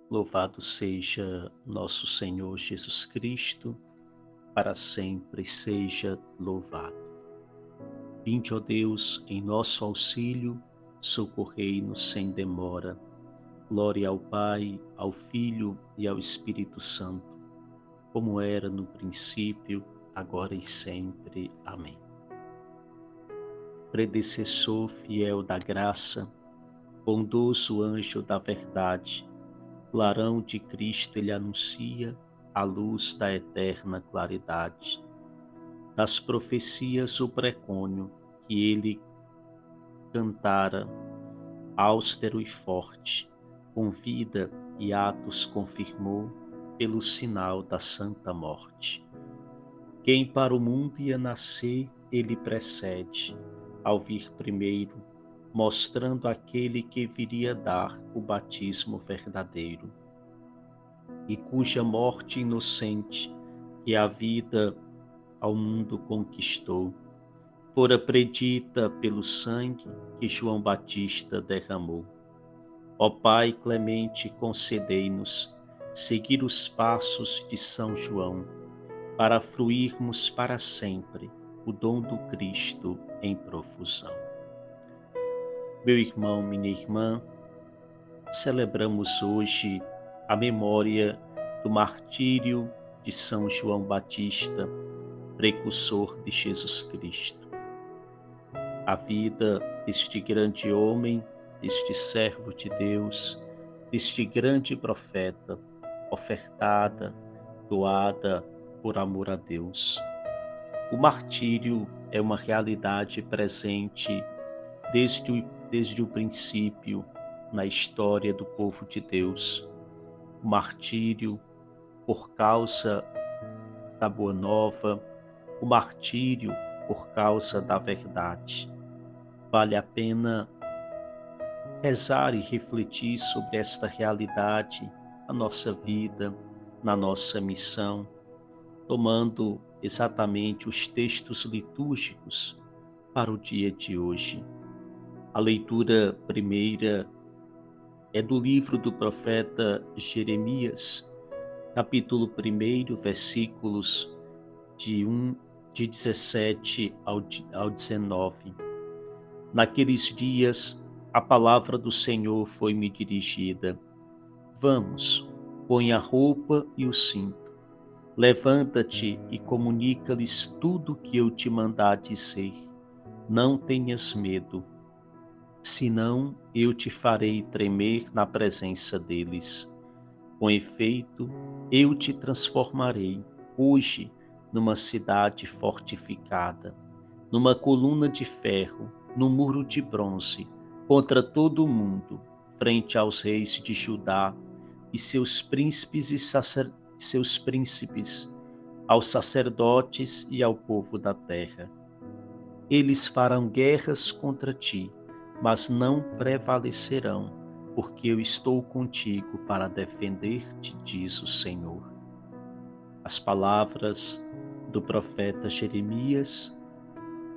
Louvado seja nosso Senhor Jesus Cristo, para sempre seja louvado. Vinde, ó Deus, em nosso auxílio, socorrei-nos sem demora. Glória ao Pai, ao Filho e ao Espírito Santo, como era no princípio, agora e sempre. Amém. Predecessor fiel da graça, bondoso anjo da verdade, clarão de Cristo ele anuncia a luz da eterna claridade. Das profecias o precônio que ele cantara, austero e forte, com vida e atos confirmou pelo sinal da santa morte. Quem para o mundo ia nascer, ele precede, ao vir primeiro, mostrando aquele que viria dar o batismo verdadeiro, e cuja morte inocente e a vida ao mundo conquistou, fora predita pelo sangue que João Batista derramou. Ó Pai clemente, concedei-nos seguir os passos de São João, para fruirmos para sempre o dom do Cristo em profusão. Meu irmão, minha irmã, celebramos hoje a memória do martírio de São João Batista, precursor de Jesus Cristo. A vida deste grande homem, deste servo de Deus, deste grande profeta, ofertada, doada por amor a Deus. O martírio é uma realidade presente desde o princípio na história do povo de Deus. O martírio por causa da Boa Nova, o martírio por causa da verdade. Vale a pena rezar e refletir sobre esta realidade na nossa vida, na nossa missão, tomando exatamente os textos litúrgicos para o dia de hoje. A leitura primeira é do livro do profeta Jeremias, capítulo 1, versículos de 17 ao 19. Naqueles dias, a palavra do Senhor foi-me dirigida. Vamos, põe a roupa e o cinto. Levanta-te e comunica-lhes tudo o que eu te mandar dizer. Não tenhas medo, senão eu te farei tremer na presença deles. Com efeito, eu te transformarei hoje numa cidade fortificada, numa coluna de ferro, num muro de bronze, contra todo o mundo, frente aos reis de Judá e seus príncipes aos sacerdotes e ao povo da terra. Eles farão guerras contra ti, mas não prevalecerão, porque eu estou contigo para defender-te, diz o Senhor. As palavras do profeta Jeremias,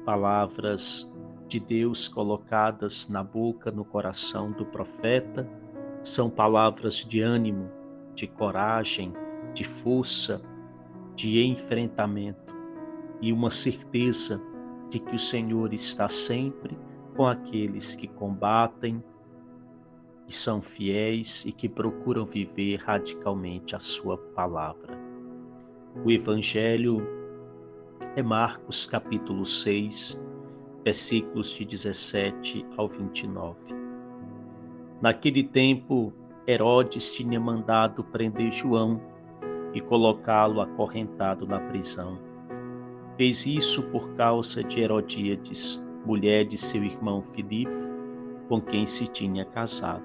palavras de Deus colocadas na boca, no coração do profeta, são palavras de ânimo, de coragem, de força, de enfrentamento e uma certeza de que o Senhor está sempre com aqueles que combatem, que são fiéis e que procuram viver radicalmente a sua palavra. O Evangelho é Marcos capítulo 6, versículos de 17 ao 29. Naquele tempo, Herodes tinha mandado prender João e colocá-lo acorrentado na prisão. Fez isso por causa de Herodíades, mulher de seu irmão Filipe, com quem se tinha casado.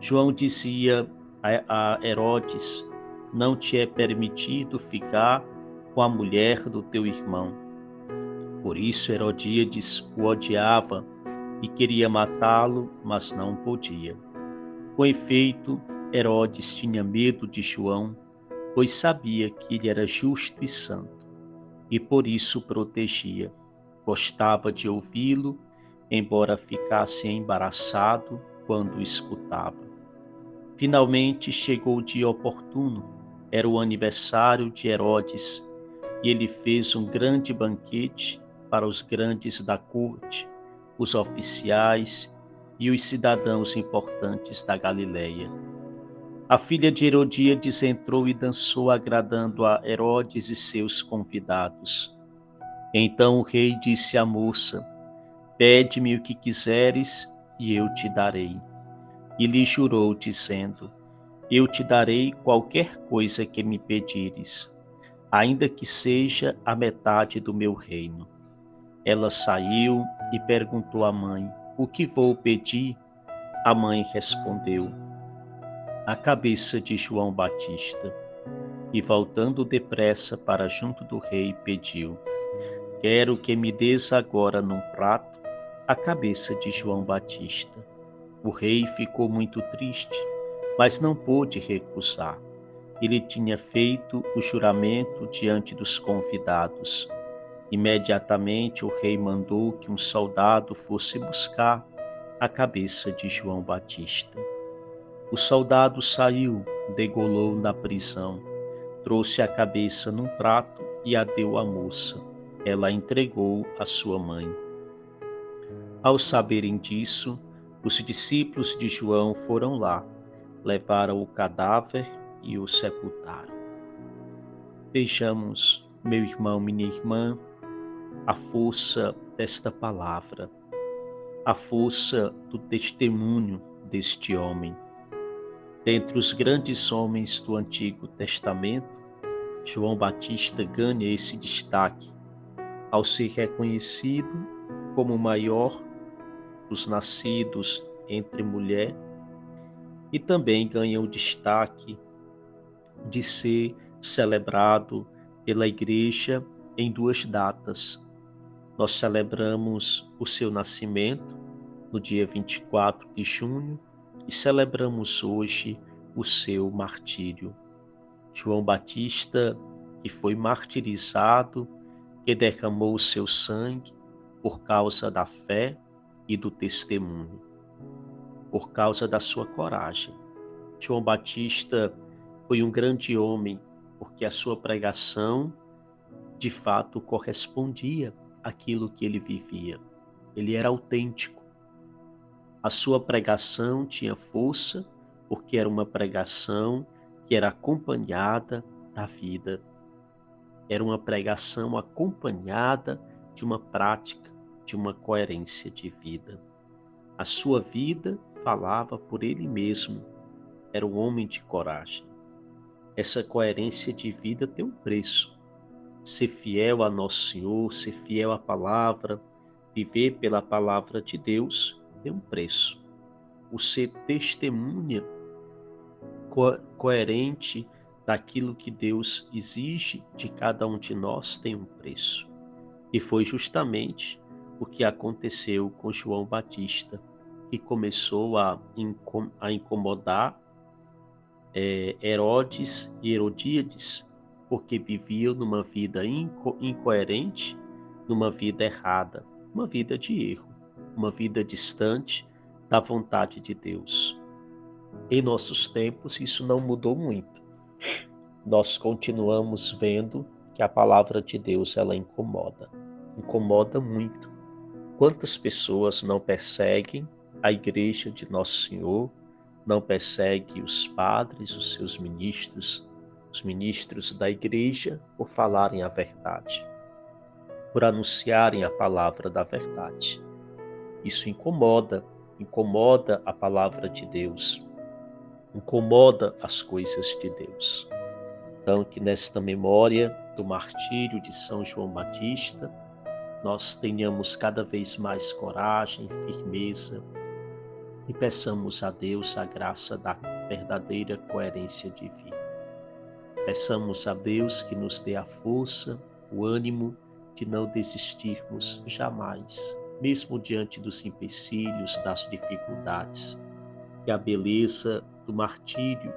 João dizia a Herodes: não te é permitido ficar com a mulher do teu irmão. Por isso Herodíades o odiava e queria matá-lo, mas não podia. Com efeito, Herodes tinha medo de João, pois sabia que ele era justo e santo, e por isso o protegia. Gostava de ouvi-lo, embora ficasse embaraçado quando o escutava. Finalmente chegou o dia oportuno. Era o aniversário de Herodes, e ele fez um grande banquete para os grandes da corte, os oficiais e os cidadãos importantes da Galileia. A filha de Herodíades entrou e dançou, agradando a Herodes e seus convidados. Então o rei disse à moça: Pede-me o que quiseres e eu te darei. E lhe jurou, dizendo: Eu te darei qualquer coisa que me pedires, ainda que seja a metade do meu reino. Ela saiu e perguntou à mãe: O que vou pedir? A mãe respondeu: A cabeça de João Batista. E voltando depressa para junto do rei, pediu: Quero que me des agora num prato a cabeça de João Batista. O rei ficou muito triste, mas não pôde recusar. Ele tinha feito o juramento diante dos convidados. Imediatamente o rei mandou que um soldado fosse buscar a cabeça de João Batista. O soldado saiu, degolou na prisão, trouxe a cabeça num prato e a deu à moça. Ela a entregou à sua mãe. Ao saberem disso, os discípulos de João foram lá, levaram o cadáver e o sepultaram. Vejamos, meu irmão, minha irmã, a força desta palavra, a força do testemunho deste homem. Dentre os grandes homens do Antigo Testamento, João Batista ganha esse destaque ao ser reconhecido como o maior dos nascidos entre mulher e também ganha o destaque de ser celebrado pela Igreja em duas datas. Nós celebramos o seu nascimento no dia 24 de junho e celebramos hoje o seu martírio. João Batista, que foi martirizado, que derramou o seu sangue por causa da fé e do testemunho, por causa da sua coragem. João Batista foi um grande homem, porque a sua pregação, de fato, correspondia àquilo que ele vivia. Ele era autêntico. A sua pregação tinha força, porque era uma pregação que era acompanhada da vida. Era uma pregação acompanhada de uma prática, de uma coerência de vida. A sua vida falava por ele mesmo. Era um homem de coragem. Essa coerência de vida tem um preço. Ser fiel a Nosso Senhor, ser fiel à palavra, viver pela palavra de Deus tem um preço. O ser testemunha coerente daquilo que Deus exige de cada um de nós tem um preço. E foi justamente o que aconteceu com João Batista, que começou a incomodar Herodes e Herodíades, porque viviam numa vida incoerente, numa vida errada, uma vida de erro, uma vida distante da vontade de Deus. Em nossos tempos, isso não mudou muito. Nós continuamos vendo que a palavra de Deus, ela incomoda muito. Quantas pessoas não perseguem a igreja de Nosso Senhor, não perseguem os padres, os seus ministros, os ministros da igreja, por falarem a verdade, por anunciarem a palavra da verdade. Isso incomoda a palavra de Deus, incomoda as coisas de Deus. Então, que nesta memória do martírio de São João Batista, nós tenhamos cada vez mais coragem, firmeza e peçamos a Deus a graça da verdadeira coerência de vida. Peçamos a Deus que nos dê a força, o ânimo de não desistirmos jamais, mesmo diante dos empecilhos, das dificuldades. Que a beleza do martírio,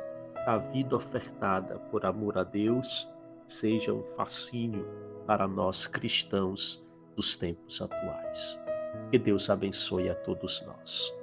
a vida ofertada por amor a Deus, seja um fascínio para nós cristãos dos tempos atuais. Que Deus abençoe a todos nós.